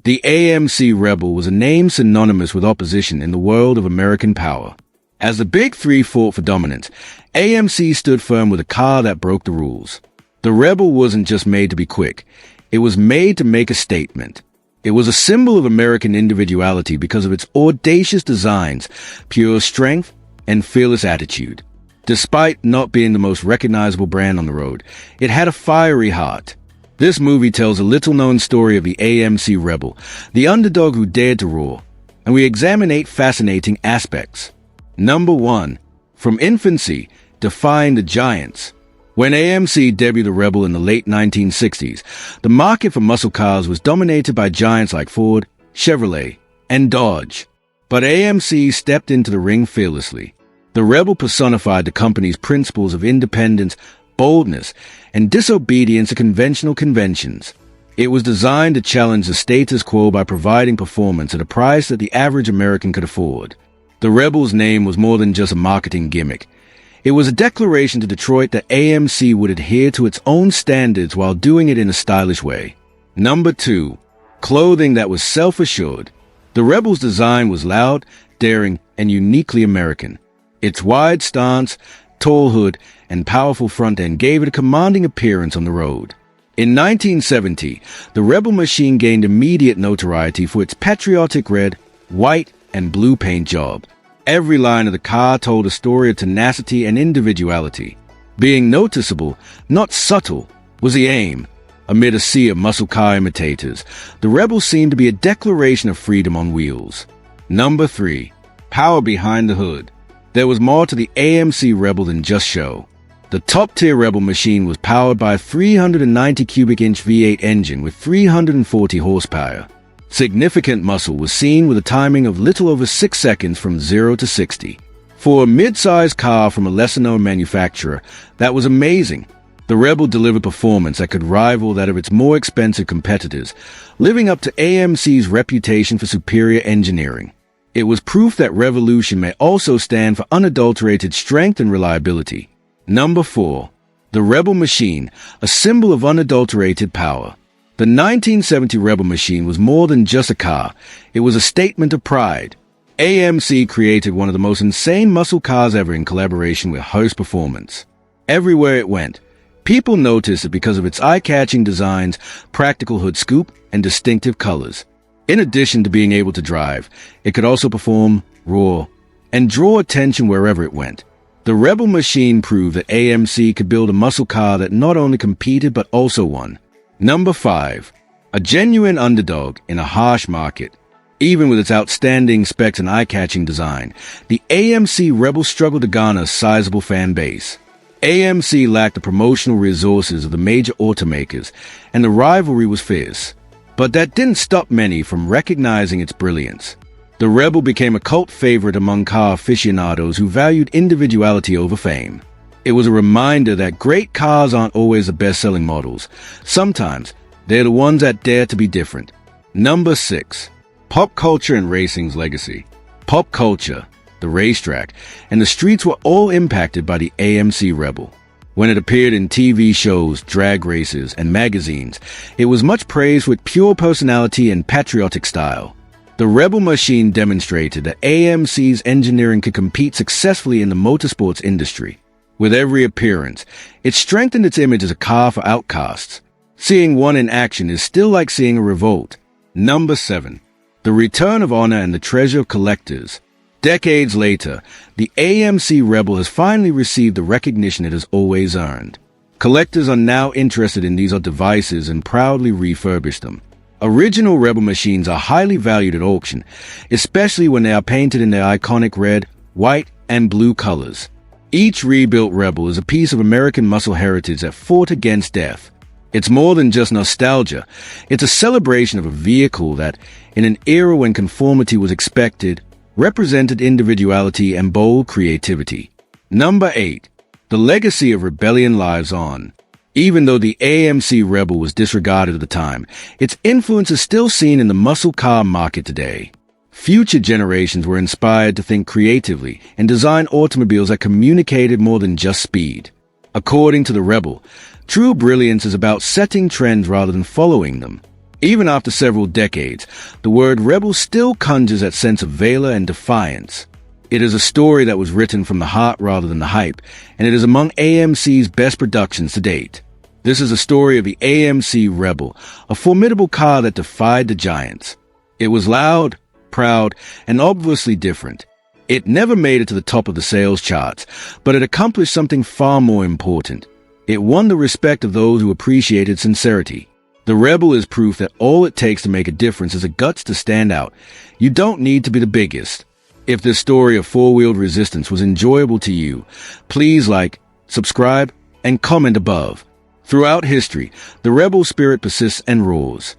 The AMC Rebel was a name synonymous with opposition in the world of American power. As the Big Three fought for dominance, AMC stood firm with a car that broke the rules. The Rebel wasn't just made to be quick. It was made to make a statement. It was a symbol of American individuality because of its audacious designs, pure strength, and fearless attitude. Despite not being the most recognizable brand on the road, it had a fiery heart. This movie tells a little-known story of the AMC Rebel, the underdog who dared to roar, and we examine 8 fascinating aspects. Number 1. From infancy, defying the giants. When AMC debuted the Rebel in the late 1960s, the market for muscle cars was dominated by giants like Ford, Chevrolet, and Dodge. But AMC stepped into the ring fearlessly. The Rebel personified the company's principles of independence, boldness, and disobedience to conventional conventions. It was designed to challenge the status quo by providing performance at a price that the average American could afford. The Rebel's name was more than just a marketing gimmick. It was a declaration to Detroit that AMC would adhere to its own standards while doing it in a stylish way. Number 2. Clothing that was self-assured. The Rebel's design was loud, daring, and uniquely American. Its wide stance, tall hood, and powerful front end gave it a commanding appearance on the road. In 1970, the Rebel machine gained immediate notoriety for its patriotic red, white, and blue paint job. Every line of the car told a story of tenacity and individuality. Being noticeable, not subtle, was the aim. Amid a sea of muscle car imitators, the Rebel seemed to be a declaration of freedom on wheels. Number 3. Power behind the hood. There was more to the AMC Rebel than just show. The top-tier Rebel machine was powered by a 390 cubic inch V8 engine with 340 horsepower. Significant muscle was seen with a timing of little over 6 seconds from 0 to 60. For a mid-sized car from a lesser-known manufacturer, that was amazing. The Rebel delivered performance that could rival that of its more expensive competitors, living up to AMC's reputation for superior engineering. It was proof that revolution may also stand for unadulterated strength and reliability. Number 4. The Rebel machine, a symbol of unadulterated power. The 1970 Rebel machine was more than just a car. It was a statement of pride. AMC created one of the most insane muscle cars ever in collaboration with Host Performance. Everywhere it went, people noticed it because of its eye-catching designs, practical hood scoop, and distinctive colors. In addition to being able to drive, it could also perform, roar, and draw attention wherever it went. The Rebel machine proved that AMC could build a muscle car that not only competed but also won. Number 5. A genuine underdog in a harsh market. Even with its outstanding specs and eye-catching design, the AMC Rebel struggled to garner a sizable fan base. AMC lacked the promotional resources of the major automakers, and the rivalry was fierce. But that didn't stop many from recognizing its brilliance. The Rebel became a cult favorite among car aficionados who valued individuality over fame. It was a reminder that great cars aren't always the best-selling models. Sometimes, they're the ones that dare to be different. Number 6. Pop culture and racing's legacy. Pop culture, the racetrack, and the streets were all impacted by the AMC Rebel. When it appeared in TV shows, drag races, and magazines, it was much praised with pure personality and patriotic style. The Rebel machine demonstrated that AMC's engineering could compete successfully in the motorsports industry. With every appearance, it strengthened its image as a car for outcasts. Seeing one in action is still like seeing a revolt. Number 7. The return of honor and the treasure of collectors. Decades later, the AMC Rebel has finally received the recognition it has always earned. Collectors are now interested in these old devices and proudly refurbish them. Original Rebel machines are highly valued at auction, especially when they are painted in their iconic red, white, and blue colors. Each rebuilt Rebel is a piece of American muscle heritage that fought against death. It's more than just nostalgia. It's a celebration of a vehicle that, in an era when conformity was expected, represented individuality and bold creativity. Number 8. The legacy of rebellion lives on. Even though the AMC Rebel was disregarded at the time, its influence is still seen in the muscle car market today. Future generations were inspired to think creatively and design automobiles that communicated more than just speed. According to the Rebel, true brilliance is about setting trends rather than following them. Even after several decades, the word rebel still conjures that sense of valor and defiance. It is a story that was written from the heart rather than the hype, and it is among AMC's best productions to date. This is a story of the AMC Rebel, a formidable car that defied the giants. It was loud, proud, and obviously different. It never made it to the top of the sales charts, but it accomplished something far more important. It won the respect of those who appreciated sincerity. The Rebel is proof that all it takes to make a difference is the guts to stand out. You don't need to be the biggest. If this story of four-wheeled resistance was enjoyable to you, please like, subscribe, and comment above. Throughout history, the rebel spirit persists and roars.